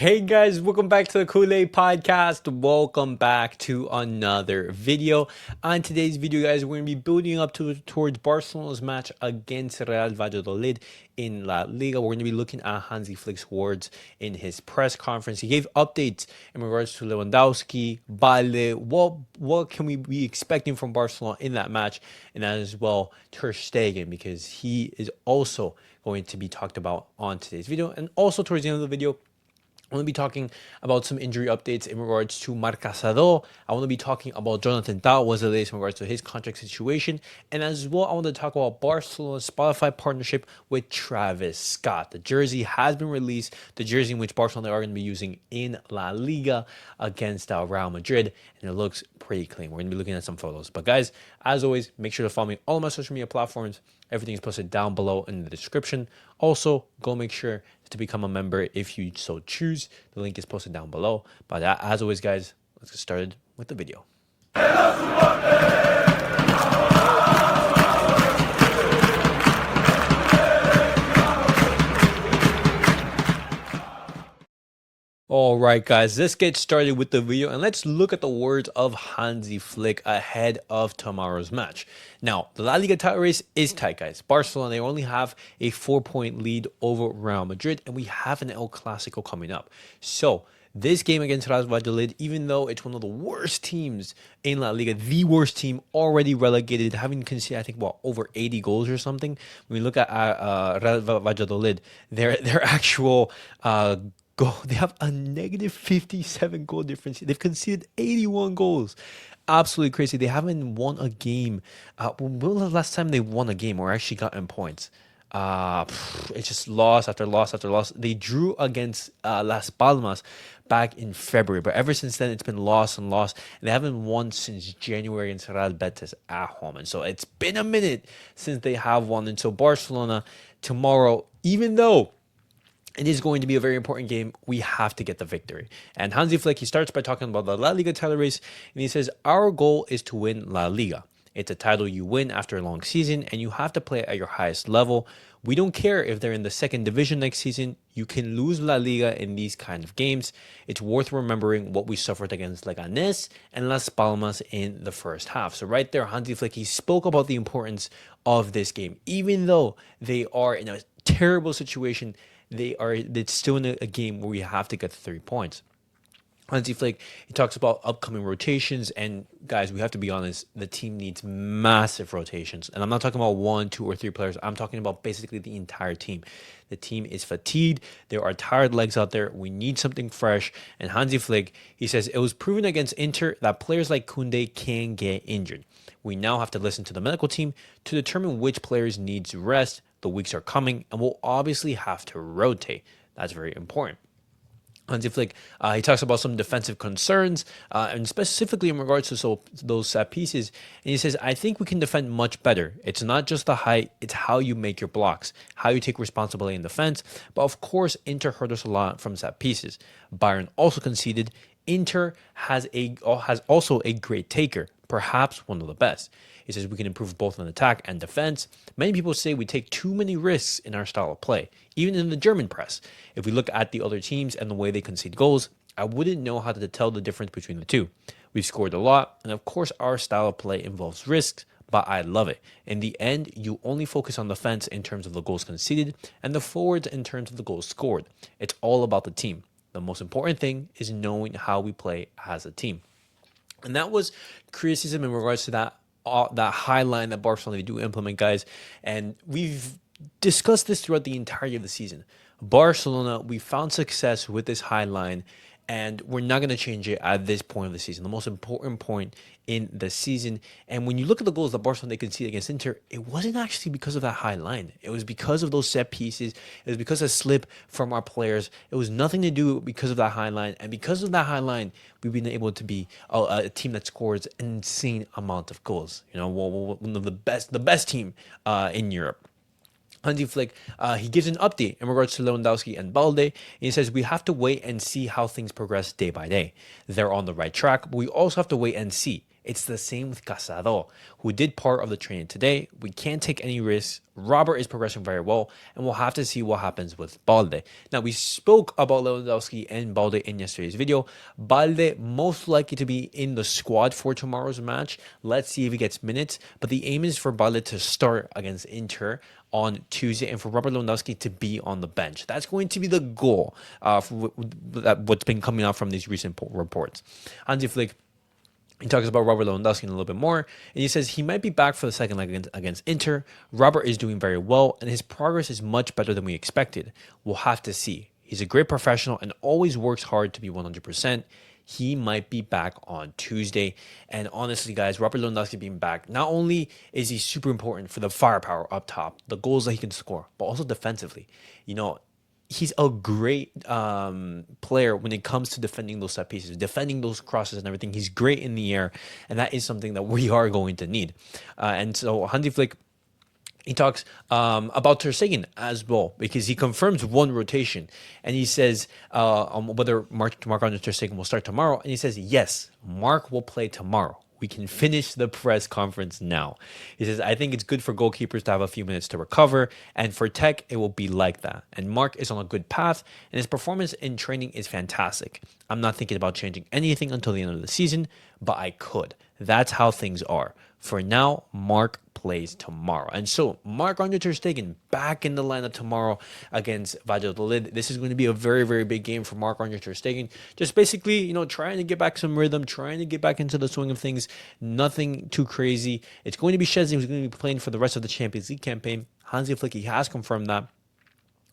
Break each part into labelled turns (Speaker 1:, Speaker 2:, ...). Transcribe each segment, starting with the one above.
Speaker 1: Hey guys, welcome back to the Kounde podcast. Welcome back to another video. On today's video, guys, we're going to be building up towards Barcelona's match against Real Valladolid in La Liga. We're going to be looking at Hansi Flick's words in his press conference. He gave updates in regards to Lewandowski, Balde, what can we be expecting from Barcelona in that match, and as well Ter Stegen, because he is also going to be talked about on today's video. And also towards the end of the video, I want to be talking about some injury updates in regards to Casado. I want to be talking about Jonathan Tao, what's the latest in regards to his contract situation. And as well, I want to talk about Barcelona's Spotify partnership with Travis Scott. The jersey has been released, the jersey in which Barcelona are going to be using in La Liga against Real Madrid. And it looks pretty clean. We're going to be looking at some photos. But guys, as always, make sure to follow me on all of my social media platforms. Everything is posted down below in the description. Also, go make sure to become a member if you so choose. The link is posted down below. But as always, guys, let's get started with the video. All right, guys, let's get started with the video and let's look at the words of Hansi Flick ahead of tomorrow's match. Now, the La Liga title race is tight, guys. Barcelona, they only have a 4-point lead over Real Madrid, and we have an El Clásico coming up. So, this game against Real Valladolid, even though it's one of the worst teams in La Liga, the worst team already relegated, having conceded, I think, over 80 goals or something. When we look at Real Valladolid, their actual they have a negative 57 goal difference. They've conceded 81 goals. Absolutely crazy. They haven't won a game. When was the last time they won a game or actually gotten points? It's just loss after loss after loss. They drew against Las Palmas back in February, but ever since then it's been loss and loss, and they haven't won since January against Real Betis at home. And so it's been a minute since they have won. And so Barcelona tomorrow, even though it is going to be a very important game, we have to get the victory. And Hansi Flick, he starts by talking about the La Liga title race, and he says, our goal is to win La Liga. It's a title you win after a long season, and you have to play at your highest level. We don't care if they're in the second division next season. You can lose La Liga in these kind of games. It's worth remembering what we suffered against Leganés and Las Palmas in the first half. So right there, Hansi Flick, he spoke about the importance of this game. Even though they are in a terrible situation, it's still in a game where we have to get the 3 points. Hansi Flick, he talks about upcoming rotations, and guys, we have to be honest, the team needs massive rotations. And I'm not talking about 1, 2, or 3 players. I'm talking about basically the entire team. The team is fatigued. There are tired legs out there. We need something fresh. And Hansi Flick, he says, it was proven against Inter that players like Kounde can get injured. We now have to listen to the medical team to determine which players needs rest. The weeks are coming, and we'll obviously have to rotate. That's very important. Hansi Flick, he talks about some defensive concerns, and specifically in regards to those set pieces. And he says, I think we can defend much better. It's not just the height, it's how you make your blocks, how you take responsibility in defense. But of course, Inter hurt us a lot from set pieces. Bayern also conceded. Inter has also a great taker, perhaps one of the best. He says we can improve both in attack and defense. Many people say we take too many risks in our style of play, even in the German press. If we look at the other teams and the way they concede goals, I wouldn't know how to tell the difference between the two. We've scored a lot, and of course our style of play involves risks, but I love it. In the end, you only focus on defense in terms of the goals conceded and the forwards in terms of the goals scored. It's all about the team. The most important thing is knowing how we play as a team. And that was criticism in regards to that high line that Barcelona do implement, guys. And we've discussed this throughout the entirety of the season. Barcelona, we found success with this high line, and we're not going to change it at this point of the season, the most important point in the season. And when you look at the goals that Barcelona conceded against Inter, it wasn't actually because of that high line. It was because of those set pieces. It was because of slip from our players. It was nothing to do because of that high line. And because of that high line, we've been able to be a team that scores an insane amount of goals. You know, one of the best team in Europe. Hansi Flick, he gives an update in regards to Lewandowski and Balde. And he says, we have to wait and see how things progress day by day. They're on the right track, but we also have to wait and see. It's the same with Casado, who did part of the training today. We can't take any risks. Robert is progressing very well, and we'll have to see what happens with Balde. Now, we spoke about Lewandowski and Balde in yesterday's video. Balde most likely to be in the squad for tomorrow's match. Let's see if he gets minutes, but the aim is for Balde to start against Inter on Tuesday and for Robert Lewandowski to be on the bench. That's going to be the goal for what's been coming out from these recent reports. Hansi Flick, he talks about Robert Lewandowski a little bit more, and he says he might be back for the second leg against Inter. Robert is doing very well, and his progress is much better than we expected. We'll have to see. He's a great professional and always works hard to be 100%. He might be back on Tuesday. And honestly, guys, Robert Lewandowski being back, not only is he super important for the firepower up top, the goals that he can score, but also defensively. You know, he's a great player when it comes to defending those set pieces, defending those crosses and everything. He's great in the air, and that is something that we are going to need. And so Hansi Flick, he talks about Ter Stegen as well, because he confirms one rotation, and he says whether Marc-Andre Ter Stegen will start tomorrow, and he says, yes, Marc will play tomorrow. We can finish the press conference now. He says, I think it's good for goalkeepers to have a few minutes to recover, and for Tech, it will be like that. And Marc is on a good path, and his performance in training is fantastic. I'm not thinking about changing anything until the end of the season, but I could. That's how things are. For now, Marc plays tomorrow. And so, Marc-Andre Ter Stegen back in the lineup tomorrow against Valladolid. This is going to be a very, very big game for Marc-Andre Ter Stegen. Just basically, you know, trying to get back some rhythm, trying to get back into the swing of things. Nothing too crazy. It's going to be Szczesny who's going to be playing for the rest of the Champions League campaign. Hansi Flick, he has confirmed that.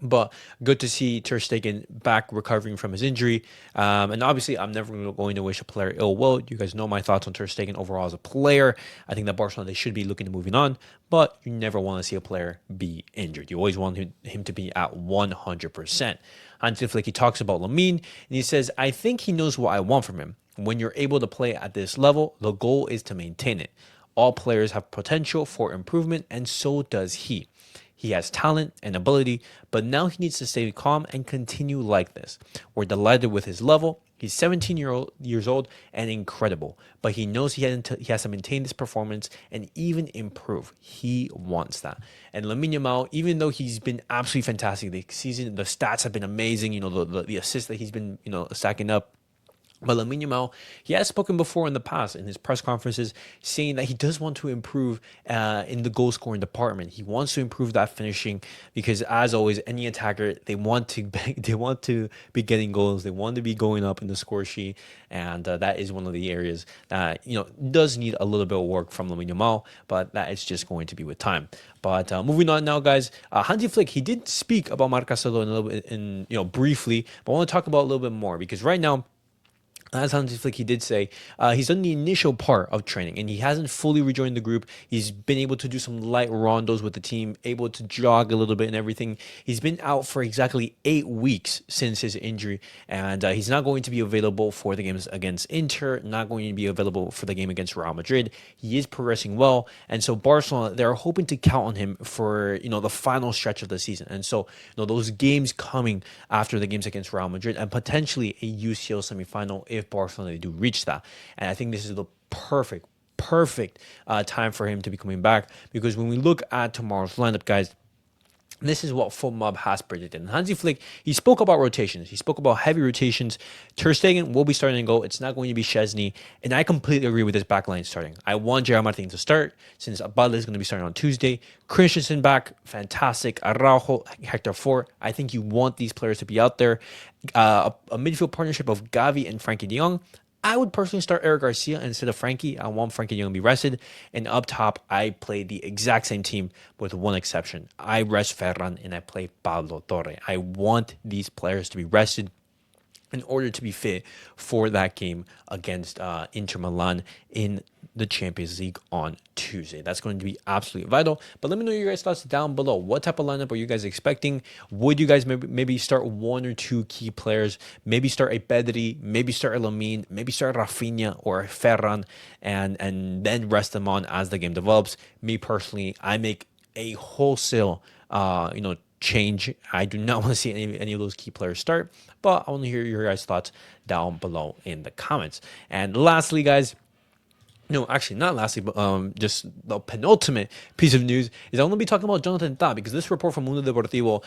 Speaker 1: But good to see Ter Stegen back recovering from his injury. And obviously, I'm never going to wish a player ill will. You guys know my thoughts on Ter Stegen overall as a player. I think that Barcelona, they should be looking to moving on. But you never want to see a player be injured. You always want him to be at 100%. Hansi Flick, he talks about Lamine, and he says, I think he knows what I want from him. When you're able to play at this level, the goal is to maintain it. All players have potential for improvement, and so does he. He has talent and ability, but now he needs to stay calm and continue like this. We're delighted with his level. He's 17 years old and incredible, but he knows he has to maintain this performance and even improve. He wants that. And Lamine Yamal, even though he's been absolutely fantastic this season, the stats have been amazing. You know, the assists that he's been, you know, stacking up. But Lamine Yamal, he has spoken before in the past in his press conferences saying that he does want to improve in the goal scoring department. He wants to improve that finishing because, as always, any attacker, they want to be getting goals. They want to be going up in the score sheet, and that is one of the areas that, you know, does need a little bit of work from Lamine Yamal, but that is just going to be with time. But moving on now, guys, Hansi Flick, he did speak about Casado in a little bit, briefly, but I want to talk about a little bit more because right now, as Hansi Flick, he did say, he's done the initial part of training and he hasn't fully rejoined the group. He's been able to do some light rondos with the team, able to jog a little bit and everything. He's been out for exactly 8 weeks since his injury, and he's not going to be available for the games against Inter, not going to be available for the game against Real Madrid. He is progressing well, and so Barcelona, they're hoping to count on him for, you know, the final stretch of the season. And so, you know, those games coming after the games against Real Madrid and potentially a UCL semifinal if Barcelona they do reach that. And I think this is the perfect time for him to be coming back, because when we look at tomorrow's lineup, guys, this is what FotMob has predicted. And Hansi Flick, he spoke about rotations. He spoke about heavy rotations. Ter Stegen will be starting to go. It's not going to be Szczesny. And I completely agree with this backline starting. I want Gerard Martin to start since Balde is going to be starting on Tuesday. Christensen back, fantastic. Araujo, Hector Fort. I think you want these players to be out there. A midfield partnership of Gavi and Frankie de Jong. I would personally start Eric Garcia instead of Frankie. I want Frankie de Jong to be rested. And up top, I play the exact same team with one exception. I rest Ferran and I play Pablo Torre. I want these players to be rested in order to be fit for that game against Inter Milan in the Champions League on Tuesday. That's going to be absolutely vital. But let me know your guys' thoughts down below. What type of lineup are you guys expecting? Would you guys maybe start 1 or 2 key players? Maybe start a Pedri, maybe start a Lamine, maybe start Rafinha or a Ferran, and then rest them on as the game develops. Me personally, I make a wholesale change. I do not want to see any of those key players start, but I want to hear your guys' thoughts down below in the comments. And lastly, guys, No, actually, not lastly, but just the penultimate piece of news is I'm going to be talking about Jonathan Tah, because this report from Mundo Deportivo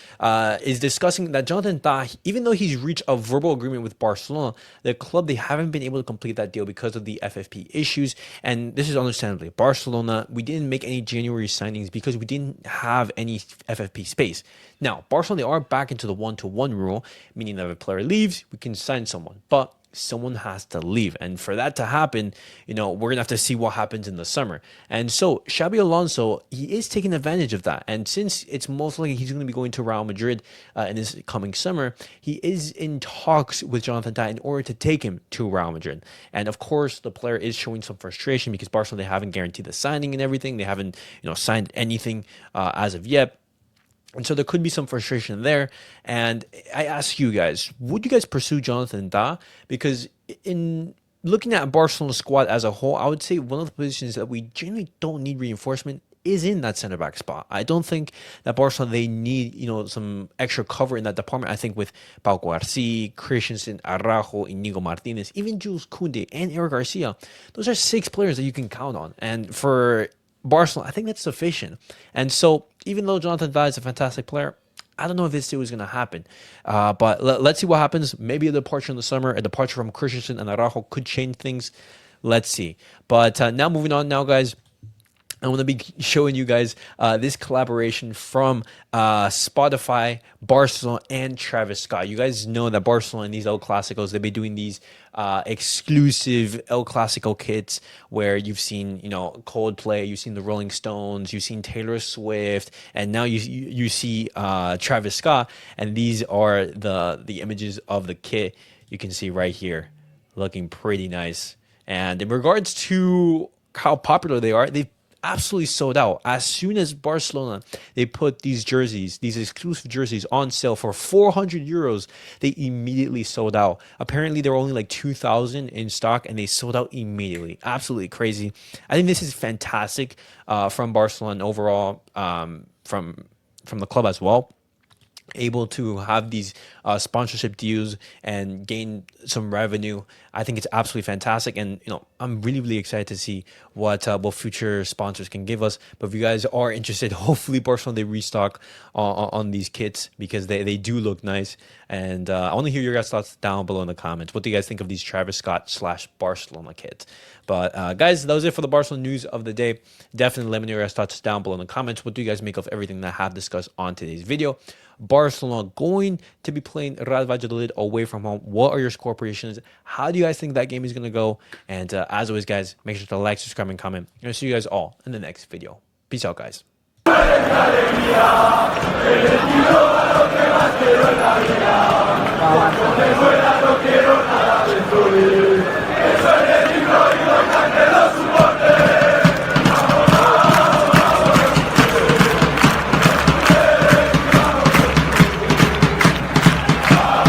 Speaker 1: is discussing that Jonathan Tah, even though he's reached a verbal agreement with Barcelona, the club, they haven't been able to complete that deal because of the FFP issues. And this is understandably. Barcelona, we didn't make any January signings because we didn't have any FFP space. Now, Barcelona, they are back into the 1-to-1 rule, meaning that if a player leaves, we can sign someone. But someone has to leave, and for that to happen, we're gonna have to see what happens in the summer. And so Xabi Alonso, he is taking advantage of that, and since it's most likely he's going to be going to Real Madrid in this coming summer, he is in talks with Jonathan Tah in order to take him to Real Madrid. And of course, the player is showing some frustration because Barcelona, they haven't guaranteed the signing and everything. They haven't signed anything as of yet. And so there could be some frustration there. And I ask you guys, would you guys pursue Jonathan Tah? Because in looking at Barcelona's squad as a whole, I would say one of the positions that we generally don't need reinforcement is in that center back spot. I don't think that Barcelona, they need, some extra cover in that department. I think with Pau Garcia, Christensen, Araujo, Inigo Martinez, even Jules Kounde and Eric Garcia, those are 6 players that you can count on. And for Barcelona, I think that's sufficient. And so even though Jonathan Tah is a fantastic player, I don't know if this still is going to happen. But let's see what happens. Maybe a departure in the summer, a departure from Christensen and Araujo could change things. Let's see. But now moving on now, guys. I want to be showing you guys this collaboration from Spotify, Barcelona, and Travis Scott. You guys know that Barcelona in these El Clásicos, they've been doing these exclusive El Clásico kits where you've seen, Coldplay, you've seen the Rolling Stones, you've seen Taylor Swift, and now you see Travis Scott, and these are the images of the kit. You can see right here, looking pretty nice. And in regards to how popular they are, they've absolutely sold out. As soon as Barcelona, they put these jerseys, these exclusive jerseys on sale for 400 euros, they immediately sold out. Apparently there were only like 2,000 in stock and they sold out immediately. Absolutely crazy. I think this is fantastic from Barcelona and overall from the club as well, able to have these sponsorship deals and gain some revenue. I think it's absolutely fantastic, and I'm really excited to see what future sponsors can give us. But if you guys are interested, hopefully Barcelona, they restock on these kits, because they do look nice. And I want to hear your guys' thoughts down below in the comments. What do you guys think of these Travis Scott / Barcelona kits? But guys, that was it for the Barcelona news of the day. Definitely let me know your guys' thoughts down below in the comments. What do you guys make of everything that I have discussed on today's video? Barcelona going to be playing Real Valladolid away from home. What are your score predictions? How do you guys think that game is going to go? And as always, guys, make sure to like, subscribe, and comment. And I'll see you guys all in the next video. Peace out, guys.